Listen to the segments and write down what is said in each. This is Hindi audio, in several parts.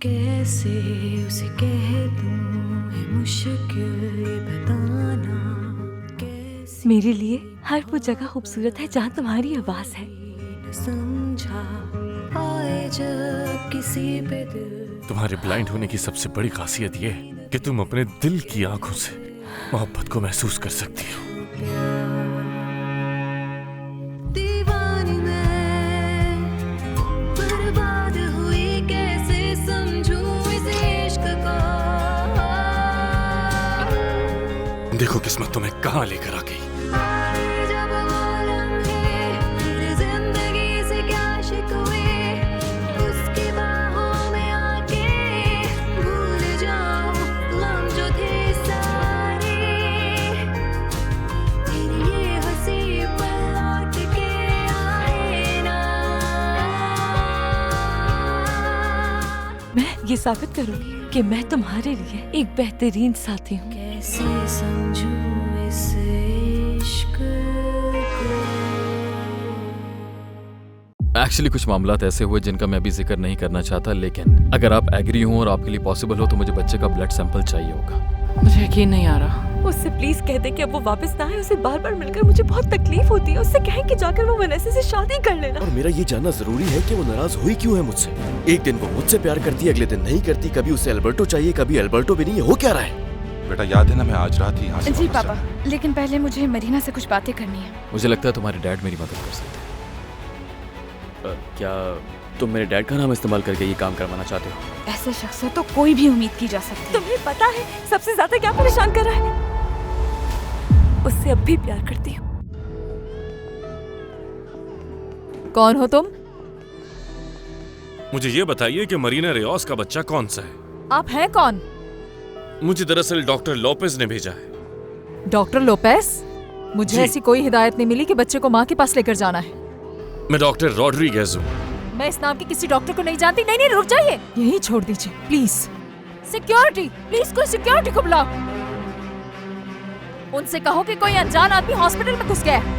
कैसे उसे कह दूं है मुश्किल ये बताना कैसे मेरे लिए हर वो जगह खूबसूरत है जहाँ तुम्हारी आवाज है। न समझा आए जब किसी पे दिल तुम्हारे ब्लाइंड होने की सबसे बड़ी खासियत ये है कि तुम अपने दिल की आंखों से मोहब्बत को महसूस कर सकती हो। दीवानी मैं बर्बाद हुई कैसे समझूं इस इश्क को देखो किस्मत तुम्हें कहाँ लेकर आ गई। जब वो लम्हे मेरी जिंदगी से क्या शिकवे उसकी बाहों में आके भूल जाऊं गम जो थे सारे फिर ये हंसी पल लौट के आए ना। मैं ये साबित करूंगी कि मैं तुम्हारे लिए एक बेहतरीन साथी हूँ। कैसे समझूं इस इश्क को। एक्चुअली कुछ मामलात ऐसे हुए जिनका मैं अभी जिक्र नहीं करना चाहता, लेकिन अगर आप एग्री हो और आपके लिए पॉसिबल हो तो मुझे बच्चे का ब्लड सैंपल चाहिए होगा। मुझे यकीन नहीं आ रहा। उससे प्लीज कह दे कि अब वो वापस ना आए। उसे बार बार मिलकर मुझे बहुत तकलीफ होती है। उससे कहें कि जाकर वो वनेसा से शादी कर लेना। और मेरा ये जानना जरूरी है कि वो नाराज हुई क्यों है मुझसे। एक दिन वो मुझसे प्यार करती है, अगले दिन नहीं करती। कभी उसे अल्बर्टो चाहिए, कभी अल्बर्टो भी नहीं है। हो क्या रहा है? बेटा याद है ना, मैं आज रात ही यहाँ से जी वापस पापा, लेकिन पहले मुझे मरीना से कुछ बातें करनी है। मुझे लगता है तुम्हारे डैड मेरी मदद कर सकते हैं। क्या तुम मेरे डैड का नाम इस्तेमाल करके ये काम करवाना चाहते हो? ऐसे शख्स से तो कोई भी उम्मीद की जा सकती है। तुम्हें पता है सबसे ज्यादा क्या परेशान कर रहा है? उससे अब भी प्यार करती हूँ। कौन हो तुम? मुझे ये बताइए कि मरीना रियोस का बच्चा कौन सा है? आप हैं कौन? मुझे दरअसल डॉक्टर लोपेज ने भेजा है। Doctor Lopez? मुझे जी। ऐसी कोई हिदायत नहीं मिली कि बच्चे को माँ के पास लेकर जाना है। मैं डॉक्टर रॉड्रिगेज हूँ। मैं इस नाम के किसी डॉक्टर को नहीं जानती। नहीं नहीं, रुक जाइए, यही छोड़ दीजिए प्लीज। सिक्योरिटी, प्लीज कोई सिक्योरिटी को बुलाओ। उनसे कहो कि कोई अनजान आदमी हॉस्पिटल में घुस गया है।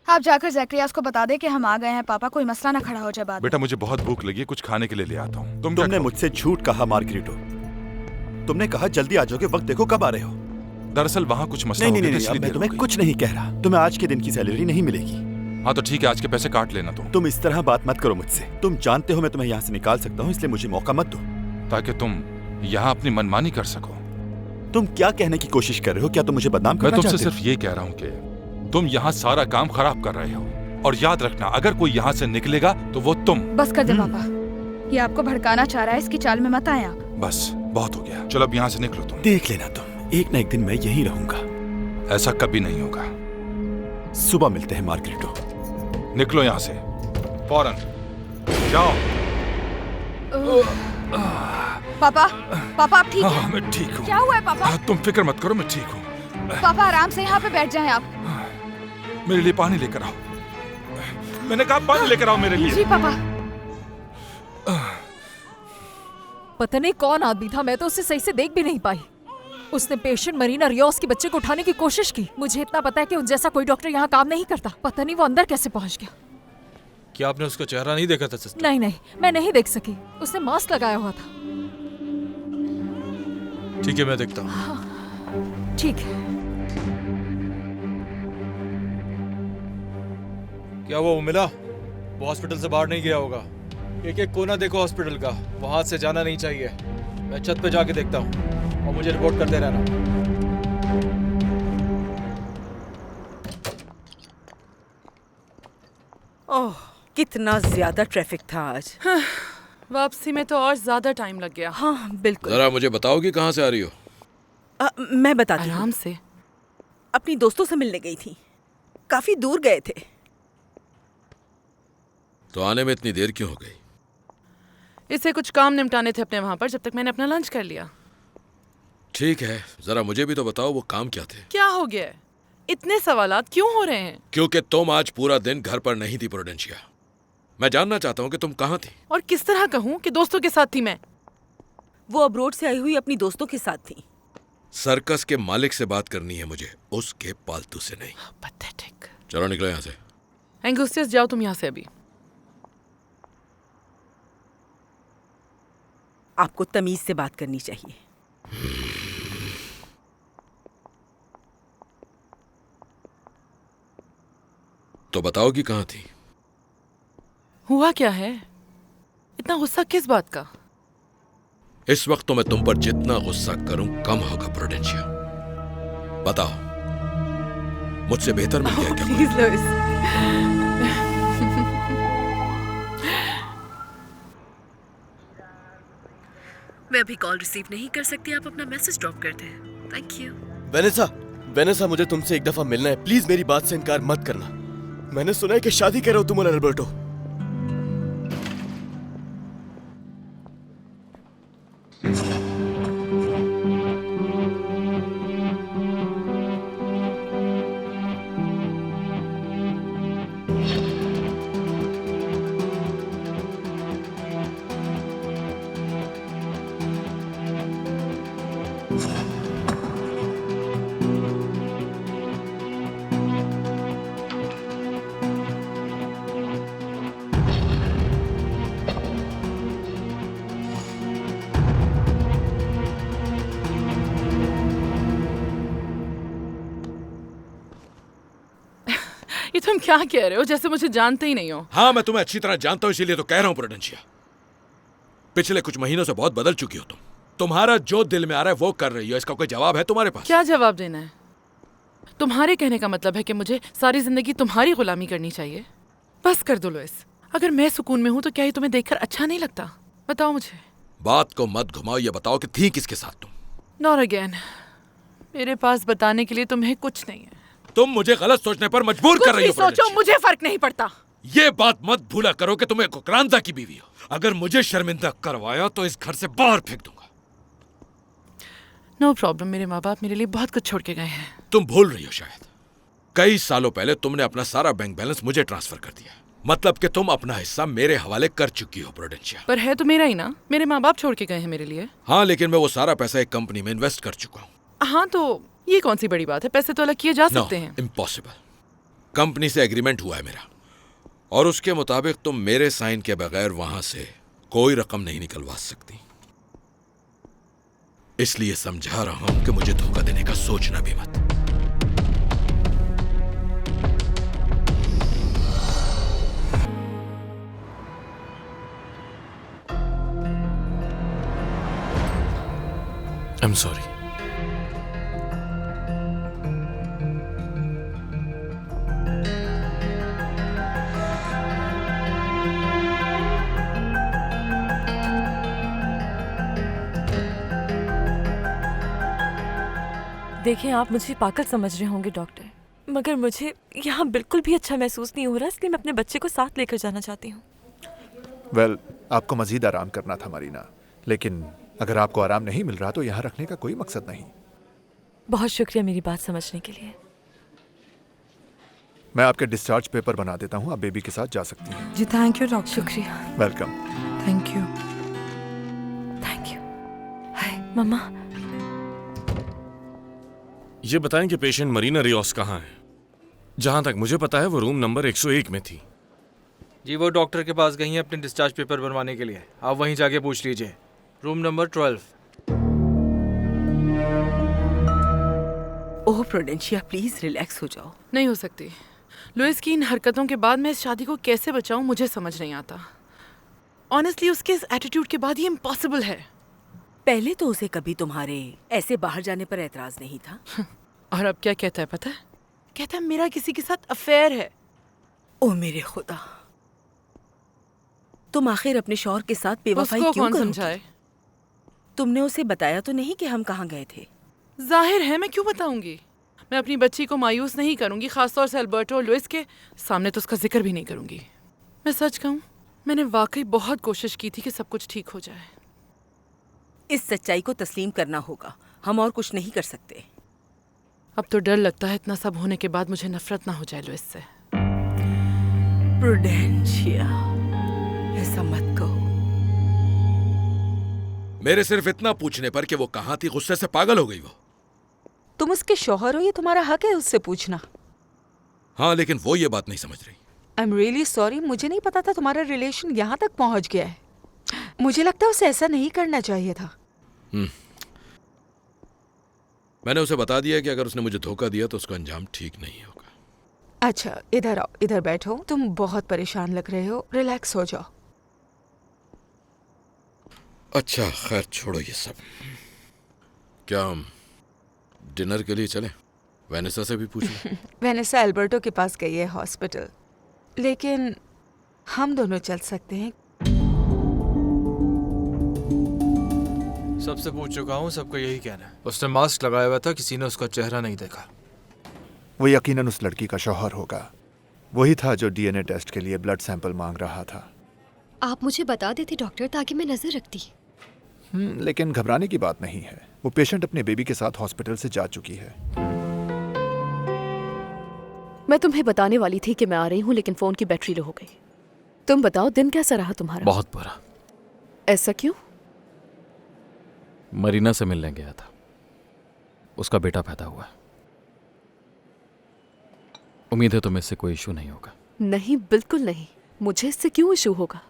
आप जाकर जैक्रियास को बता दे कि हम आ गए हैं। पापा, कोई मसला ना खड़ा हो जाए बाद में। बेटा मुझे बहुत भूख लगी है, कुछ खाने के लिए ले आता हूँ। तुम क्या तुमने करोगे? मुझसे झूठ कहा मार्गरिटो। तुमने कहा जल्दी आ जाओगे, वक्त देखो कब आ रहे हो। दरअसल वहाँ कुछ मसला नहीं हो नहीं गया था, नहीं, अब इसलिए मैं देर तुम्हें हो गई। कुछ नहीं कह रहा। तुम्हें आज के दिन की सैलरी नहीं मिलेगी। हाँ तो ठीक है, आज के पैसे काट लेना तुम इस तरह बात मत करो मुझसे। तुम जानते हो मैं तुम्हें यहाँ से निकाल सकता हूँ, इसलिए मुझे मौका मत दो। ताकि तुम यहाँ अपनी मनमानी कर सको। तुम क्या कहने की कोशिश कर रहे हो? क्या तुम मुझे बदनाम मैं करना तुमसे चाहते हो? सिर्फ ये कह रहा हूँ कि तुम यहाँ सारा काम खराब कर रहे हो। और याद रखना, अगर कोई यहाँ से निकलेगा तो वो तुम। बस कर दे पापा, ये आपको भड़काना चाह रहा है। इसकी चाल में मत आए आप। बस बहुत हो गया, चलो अब यहाँ से निकलो तुम। देख लेना तुम, एक न एक दिन मैं यहीं रहूंगा। ऐसा कभी नहीं होगा। सुबह मिलते हैं मार्गरिटो। निकलो यहाँ से फौरन, जाओ। पापा, पापा आप ठीक हाँ हैं? मैं ठीक हूँ। क्या हुआ है पापा? तुम फिक्र मत करो, मैं ठीक हूँ। पापा आराम से यहाँ पे बैठ जाएं आप। मेरे लिए पानी लेकर आओ। मैंने कहा पानी लेकर आओ मेरे लिए। जी पापा। पता नहीं कौन आदमी था, मैं तो उसे सही से देख भी नहीं पाई। उसने पेशेंट मरीना रियोस के बच्चे को उठाने की कोशिश की। मुझे इतना पता है कि उन जैसा कोई डॉक्टर यहाँ काम नहीं करता। पता नहीं वो अंदर कैसे पहुँच गया। क्या आपने उसका चेहरा नहीं देखा था सिस्टर? नहीं नहीं, मैं नहीं देख सकी। उसने मास्क लगाया हुआ था। ठीक है, मैं देखता हूँ। ठीक है। क्या वो मिला? वो हॉस्पिटल से बाहर नहीं गया होगा। एक एक कोना देखो हॉस्पिटल का, वहां से जाना नहीं चाहिए। मैं छत पे जाके देखता हूँ और मुझे रिपोर्ट करते रहना। ओह, कितना ज्यादा ट्रैफिक था आज। वापसी में तो और ज्यादा टाइम लग गया। हाँ बिल्कुल। जरा मुझे बताओ कि कहाँ से आ रही हो? मैं बताती हूँ। आराम से। अपनी दोस्तों से मिलने गई थी, काफी दूर गए थे। तो आने में इतनी देर क्यों हो गई? इसे कुछ काम निपटाने थे अपने वहाँ पर, जब तक मैंने अपना लंच कर लिया। ठीक है, जरा मुझे भी तो बताओ वो काम क्या थे? क्या हो गया है? इतने सवालात क्यों हो रहे हैं? क्योंकि तुम आज पूरा दिन घर पर नहीं थी प्रूडेंशिया। मैं जानना चाहता हूँ कि तुम कहाँ थी। और किस तरह कहूँ कि दोस्तों के साथ थी मैं। वो अब्रोड से आई हुई अपनी दोस्तों के साथ थी। सर्कस के मालिक से बात करनी है मुझे, उसके पालतू से नहीं। पैथेटिक। चलो निकलो यहाँ से। एंगुस्टियस, जाओ तुम यहाँ से अभी। आपको तमीज से बात करनी चाहिए। तो बताओ कि कहाँ थी? हुआ क्या है? इतना गुस्सा किस बात का? इस वक्त तो मैं तुम पर जितना गुस्सा करूं कम होगा प्रूडेंशिया। बताओ, मुझसे बेहतर मिल गया क्या? Please Luis. मैं अभी कॉल रिसीव नहीं कर सकती, आप अपना मैसेज ड्रॉप कर दें। Thank you. वेनेसा, मुझे तुमसे एक दफा मिलना है। प्लीज मेरी बात से इनकार मत करना। मैंने सुना है कि शादी कर रहे हो तुम और एल्बर्टो। ये तुम क्या कह रहे हो? जैसे मुझे जानते ही नहीं हो। हाँ, मैं तुम्हें अच्छी तरह जानता हूं, इसीलिए तो कह रहा हूं प्रूडेंशिया। पिछले कुछ महीनों से बहुत बदल चुकी हो तुम। तुम्हारा जो दिल में आ रहा है वो कर रही हो। इसका कोई जवाब है तुम्हारे पास? क्या जवाब देना है? तुम्हारे कहने का मतलब है कि मुझे सारी जिंदगी तुम्हारी गुलामी करनी चाहिए? बस कर दो लुइस। अगर मैं सुकून में हूं तो क्या ये तुम्हें देखकर अच्छा नहीं लगता? बताओ मुझे। बात को मत घुमाओ, ये बताओ कि थी किसके साथ तुम? Not again. मेरे पास बताने के लिए तुम्हें कुछ नहीं है। तुम मुझे गलत सोचने पर मजबूर कर रही हो। सोचो, मुझे फर्क नहीं पड़ता। ये बात मत भूला करो कि तुम एक कुकरांदा की बीवी हो। अगर मुझे शर्मिंदा करवाया तो इस घर से बाहर फेंक दूंगा। No problem. मेरे माँ बाप मेरे लिए बहुत कुछ छोड़ के गए हैं। तुम भूल रही हो शायद। कई सालों पहले तुमने अपना सारा बैंक बैलेंस मुझे ट्रांसफर कर दिया। मतलब कि तुम अपना हिस्सा मेरे हवाले कर चुकी हो प्रूडेंशिया। पर है तो मेरा ही ना। मेरे माँ बाप छोड़ के गए हैं मेरे लिए। हाँ, लेकिन मैं वो सारा पैसा एक कंपनी में इन्वेस्ट कर चुका हूँ। हाँ, तो ये कौन सी बड़ी बात है? पैसे तो अलग किए जा सकते हैं। इम्पॉसिबल। कंपनी से एग्रीमेंट हुआ है मेरा, और उसके मुताबिक तुम मेरे साइन के बगैर वहां से कोई रकम नहीं निकलवा सकती। इसलिए समझा रहा हूं कि मुझे धोखा देने का सोचना भी मत। I am sorry. देखिए, आप मुझे पागल समझ रहे होंगे डॉक्टर, मगर मुझे यहाँ बिल्कुल भी अच्छा महसूस नहीं हो रहा, इसलिए मैं अपने बच्चे को साथ लेकर जाना चाहती हूँ। आपको मजीद आराम करना था मरीना, लेकिन अगर आपको आराम नहीं मिल रहा तो यहाँ रखने का कोई मकसद नहीं। बहुत शुक्रिया मेरी बात समझने के लिए। मैं आपके डिस्चार्ज पेपर बना देता हूँ, आप बेबी के साथ जा सकती हैं। जी थैंक यू डॉक्टर। शुक्रिया। Welcome. Thank you. Thank you. Hi मम्मा। ये बताएं कि पेशेंट मरीना रियोस कहाँ है? जहां तक मुझे पता है वो रूम नंबर 101 में थी। जी, वो डॉक्टर के पास गई हैं अपने डिस्चार्ज पेपर बनवाने के लिए। आप वहीं जाके पूछ लीजिए। Room number 12। Oh Prudentia, please relax हो जाओ। नहीं हो सकती। लुइस की इन हरकतों के बाद मैं इस शादी को कैसे बचाऊं मुझे समझ नहीं आता। ऑनेस्टली उसके इस एटीट्यूड के बाद ये इम्पॉसिबल है। पहले तो उसे कभी तुम्हारे ऐसे बाहर जाने पर एतराज नहीं था। और अब क्या कहता है पता है? कहता है मेरा किसी के साथ अफेयर है। ओ मेरे खुदा, तुम आखिर अपने शौहर के साथ बेवफाई उसको क्यों कौन करोगी? समझाए? तुमने उसे बताया तो नहीं कि हम कहाँ गए थे? जाहिर है, मैं क्यों बताऊंगी? मैं अपनी बच्ची को मायूस नहीं करूंगी, खासतौर से अल्बर्टो और लुइस के सामने तो उसका जिक्र भी नहीं करूंगी। मैं सच कहूं, मैंने वाकई बहुत कोशिश की थी कि सब कुछ ठीक हो जाए। इस सच्चाई को तस्लीम करना होगा, हम और कुछ नहीं कर सकते। अब तो डर लगता है इतना सब होने के बाद मुझे नफरत ना हो जाए लुइस से। प्रूडेंशिया, ऐसा मत कहो। मेरे सिर्फ इतना पूछने पर कि वो कहाँ थी, गुस्से से पागल हो गई वो। तुम उसके शौहर हो, ये तुम्हारा हक है उससे पूछना। हाँ, लेकिन वो ये बात नहीं समझ रही। आई एम रियली सॉरी, मुझे नहीं पता था तुम्हारा रिलेशन यहाँ तक पहुँच गया है। मुझे लगता है उसे ऐसा नहीं करना चाहिए था। मैंने उसे बता दिया कि अगर उसने मुझे धोखा दिया तो उसका अंजाम ठीक नहीं होगा। अच्छा, इधर आओ, इधर बैठो। तुम बहुत परेशान लग रहे हो, रिलैक्स हो जाओ। अच्छा खैर छोड़ो ये सब। क्या हम डिनर के लिए चलें? वेनेसा से भी पूछ लो। वेनेसा अल्बर्टो के पास गई है हॉस्पिटल, लेकिन हम दोनों चल सकते हैं। सबसे पूछ चुका हूँ, सबको यही कहना है। उसने मास्क लगाया हुआ था, किसी ने उसका चेहरा नहीं देखा। वो यकीनन उस लड़की का शौहर होगा। वही था जो डीएनए टेस्ट के लिए ब्लड सैंपल मांग रहा था। आप मुझे बता देते डॉक्टर, ताकि मैं नजर रखती। लेकिन घबराने की बात नहीं है। वो पेशेंट अपने बेबी के साथ हॉस्पिटल से जा चुकी है। मैं तुम्हें बताने वाली थी कि मैं आ रही हूँ, लेकिन फोन की बैटरी लो हो गई। तुम बताओ, दिन कैसा रहा तुम्हारा? बहुत बुरा। ऐसा क्यों? मरीना से मिलने गया था, उसका बेटा पैदा हुआ है। उम्मीद है तुम्हें इससे कोई इशू नहीं होगा। नहीं, बिल्कुल नहीं। मुझे इससे क्यों इशू होगा?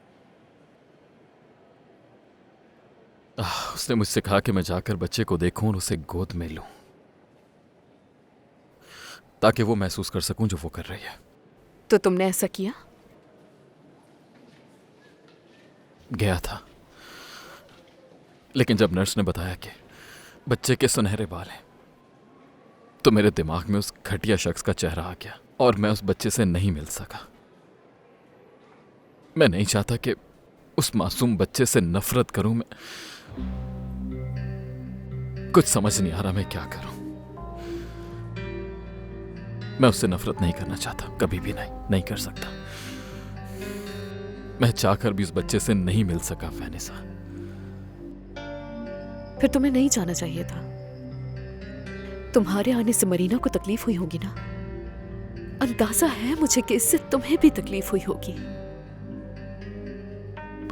उसने मुझसे कहा कि मैं जाकर बच्चे को देखूं और उसे गोद में लूं, ताकि वो महसूस कर सकूं जो वो कर रही है। तो तुमने ऐसा किया? गया था, लेकिन जब नर्स ने बताया कि बच्चे के सुनहरे बाल हैं, तो मेरे दिमाग में उस घटिया शख्स का चेहरा आ गया और मैं उस बच्चे से नहीं मिल सका। मैं नहीं चाहता कि उस मासूम बच्चे से नफरत करूं। मैं कुछ समझ नहीं आ रहा मैं क्या करूं। मैं उससे नफरत नहीं करना चाहता, कभी भी नहीं कर सकता। मैं चाहकर भी उस बच्चे से नहीं मिल सका। वेनेसा, फिर तुम्हें नहीं जाना चाहिए था। तुम्हारे आने से मरीना को तकलीफ हुई होगी ना? अंदाजा है मुझे कि इससे तुम्हें भी तकलीफ हुई होगी।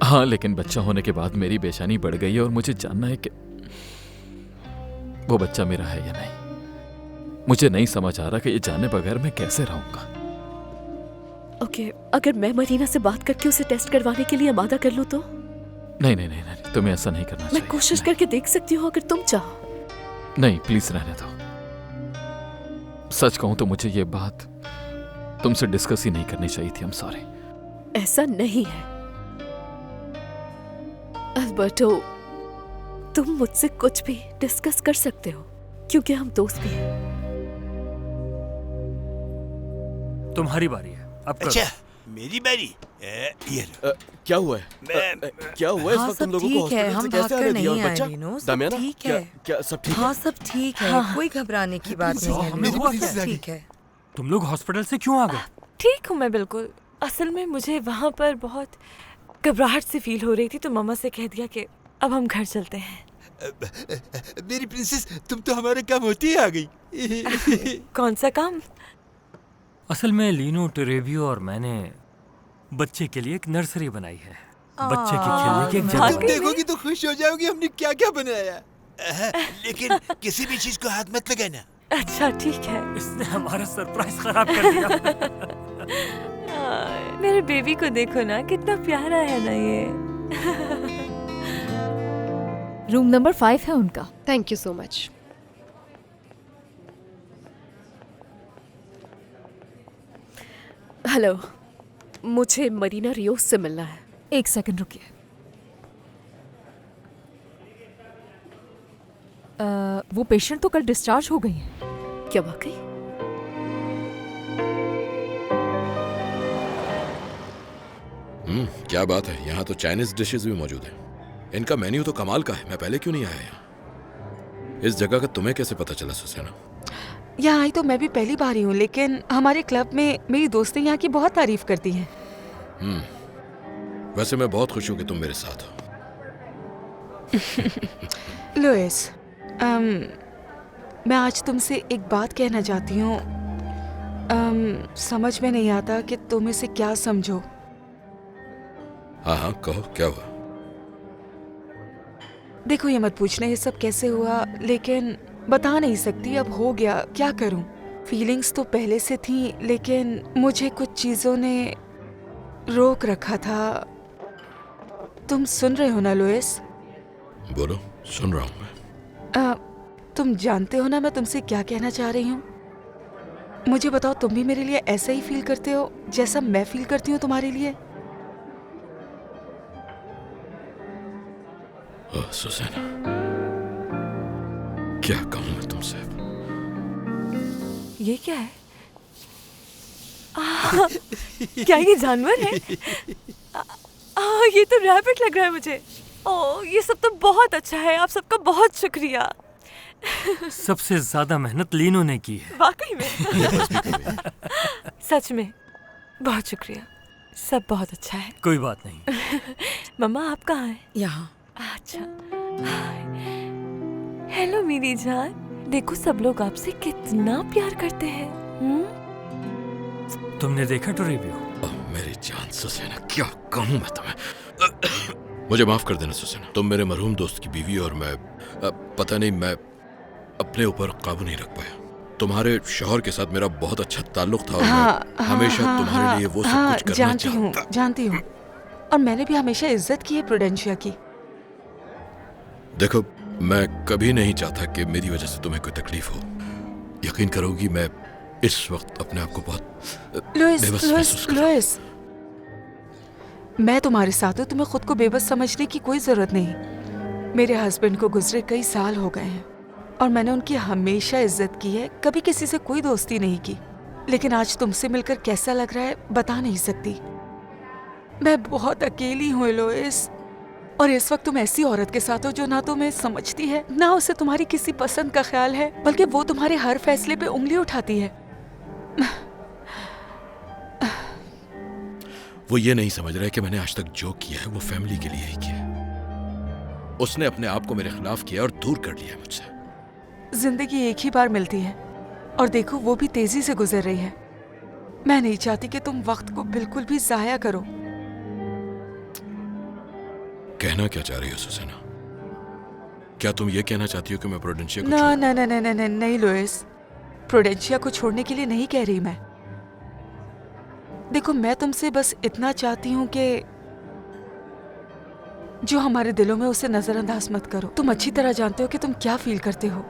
हाँ, लेकिन बच्चा होने के बाद मेरी बेचैनी बढ़ गई है और मुझे जानना है कि वो बच्चा मेरा है या नहीं। मुझे नहीं समझ आ रहा कि ये जाने बगैर मैं कैसे रहूंगा। ओके, अगर मैं मरीना से बात करके उसे टेस्ट करवाने के लिए आमादा कर लूं तो? नहीं, तुम्हें ऐसा नहीं करना चाहिए। मैं कोशिश करके देख सकती हूँ अगर तुम चाहो। नहीं, प्लीज रहने दो। सच कहूं तो मुझे ये बात तुमसे डिस्कस ही नहीं करनी चाहिए थी। I'm sorry। ऐसा नहीं है अल्बर्टो, तुम मुझसे कुछ भी डिस्कस कर सकते हो क्योंकि हम दोस्त भी हैं। तुम्हारी बारी है, अब करो। अच्छा, मेरी बारी। क्या हुआ है? क्या हुआ है? इस वक्त तुम लोगों को हॉस्पिटल से कैसे आने दिया? और बच्चा दमियाना, क्या सब ठीक है? हाँ, सब ठीक है। कोई घबराने की बात नहीं है। ठीक है। तुम लोग हॉस्पिटल से क्यों आ गए? ठीक हूँ मैं बिल्कुल। असल में मुझे वहाँ पर बहुत घबराहट सी फील हो रही थी, तो मम्मा से कह दिया कि अब हम घर चलते हैं। मेरी प्रिंसेस, तुम तो हमारे काम होती ही आ गई। कौन सा काम? असल में लीनो, टेरेबियो और मैंने बच्चे के लिए एक नर्सरी बनाई है। बच्चे के खेलने की एक जगह। तुम देखोगी तो खुश हो जाओगी हमने क्या क्या बनाया। लेकिन किसी भी चीज को हाथ मत लगाना। अच्छा ठीक है। इसने हमारा सरप्राइज खराब कर दिया। मेरे बेबी को देखो ना, कितना प्यारा है ना ये। रूम नंबर 5 है उनका। Thank you so much. Hello, मुझे मरीना रियोस से मिलना है। एक सेकंड रुकिए। वो पेशेंट तो कल डिस्चार्ज हो गई है। क्या वाकई? क्या बात है, यहाँ तो चाइनीज डिशेस भी मौजूद हैं। इनका मेन्यू तो कमाल का है। मैं पहले क्यों नहीं आया यहाँ? इस जगह का तुम्हें कैसे पता चला सुसैना? यहाँ आई तो मैं भी पहली बार ही हूँ, लेकिन हमारे क्लब में मेरी दोस्तें यहाँ की बहुत तारीफ करती हैं। वैसे मैं बहुत खुश हूँ कि तुम मेरे साथ हो। लुइस, मैं आज तुमसे एक बात कहना चाहती हूँ। समझ में नहीं आता कि तुम इसे क्या समझो। हाँ, कहो क्या हुआ? देखो, ये मत पूछना ये सब कैसे हुआ, लेकिन बता नहीं सकती, अब हो गया, क्या करूं? फीलिंग्स तो पहले से थी, लेकिन मुझे कुछ चीजों ने रोक रखा था। तुम सुन रहे हो ना लुइस? बोलो, सुन रहा हूँ मैं। तुम जानते हो ना मैं तुमसे क्या कहना चाह रही हूँ? मुझे बताओ, तुम भी मेरे लिए ऐसा ही फील करते हो जैसा मैं फील करती हूँ तुम्हारे लिए? सुसैना, क्या कहूँ मैं तुमसे? ये क्या है? क्या ये जानवर है? ये तो रैबिट लग रहा है मुझे। ओह, ये सब तो बहुत अच्छा है। आप सबका बहुत शुक्रिया। सबसे ज्यादा मेहनत लीनो ने की है। वाकई में। सच में बहुत शुक्रिया। सब बहुत अच्छा है। कोई बात नहीं। मम्मा, आप कहाँ हैं? यहाँ। अच्छा। हेलो मेरी जान। देखो, सब लोग आपसे कितना प्यार करते हैं। तुमने देखा टोरेबियो? मेरी जान सुसैना, क्या कहूँ मैं तुम्हें? मुझे माफ कर देना सुसैना, तुम मेरे मरहूम दोस्त की बीवी और मैं पता नहीं, मैं अपने ऊपर काबू नहीं रख पाया। तुम्हारे शौहर के साथ मेरा बहुत अच्छा ताल्लुक था और मैं हमेशा तुम्हारे लिए वो सब कुछ करना चाहता। जानती हूँ, और मैंने भी हमेशा इज्जत की है प्रूडेंशिया की। देखो, मैं कभी नहीं चाहता कि मेरी वजह से तुम्हें कोई तकलीफ हो। यकीन करोगी, मैं इस वक्त अपने आप को बहुत लुइस, मैं तुम्हारे साथ हूँ, तुम्हें खुद को बेबस समझने की कोई जरूरत नहीं। मेरे हस्बैंड को गुजरे कई साल हो गए हैं और मैंने उनकी हमेशा इज्जत की है, कभी किसी से कोई दोस्ती नहीं की। लेकिन आज तुमसे मिलकर कैसा लग रहा है बता नहीं सकती। मैं बहुत अकेली हूँ लुइस, और इस वक्त तुम ऐसी औरत के साथ हो जो ना तुम्हें समझती है, ना उसे तुम्हारी किसी पसंद का ख्याल है, बल्कि वो तुम्हारे हर फैसले पे उंगली उठाती है। वो ये नहीं समझ रहा है कि मैंने आज तक जो किया है वो फैमिली के लिए ही किया है। उसने अपने आप को मेरे खिलाफ किया और दूर कर लिया मुझसे। जिंदगी एक ही बार मिलती है, और देखो वो भी तेजी से गुजर रही है। मैं नहीं चाहती कि तुम वक्त को बिल्कुल भी जाया करो। कहना क्या चाह रही हो सुसैना? क्या तुम ये कहना चाहती हो कि मैं प्रूडेंशिया को ना ना ना ना ना ना नहीं लुइस, प्रूडेंशिया को छोड़ने के लिए नहीं कह रही मैं। देखो, मैं तुमसे बस इतना चाहती हूँ कि जो हमारे दिलों में उसे नजरअंदाज मत करो। तुम अच्छी तरह जानते हो कि तुम क्या फील करते हो।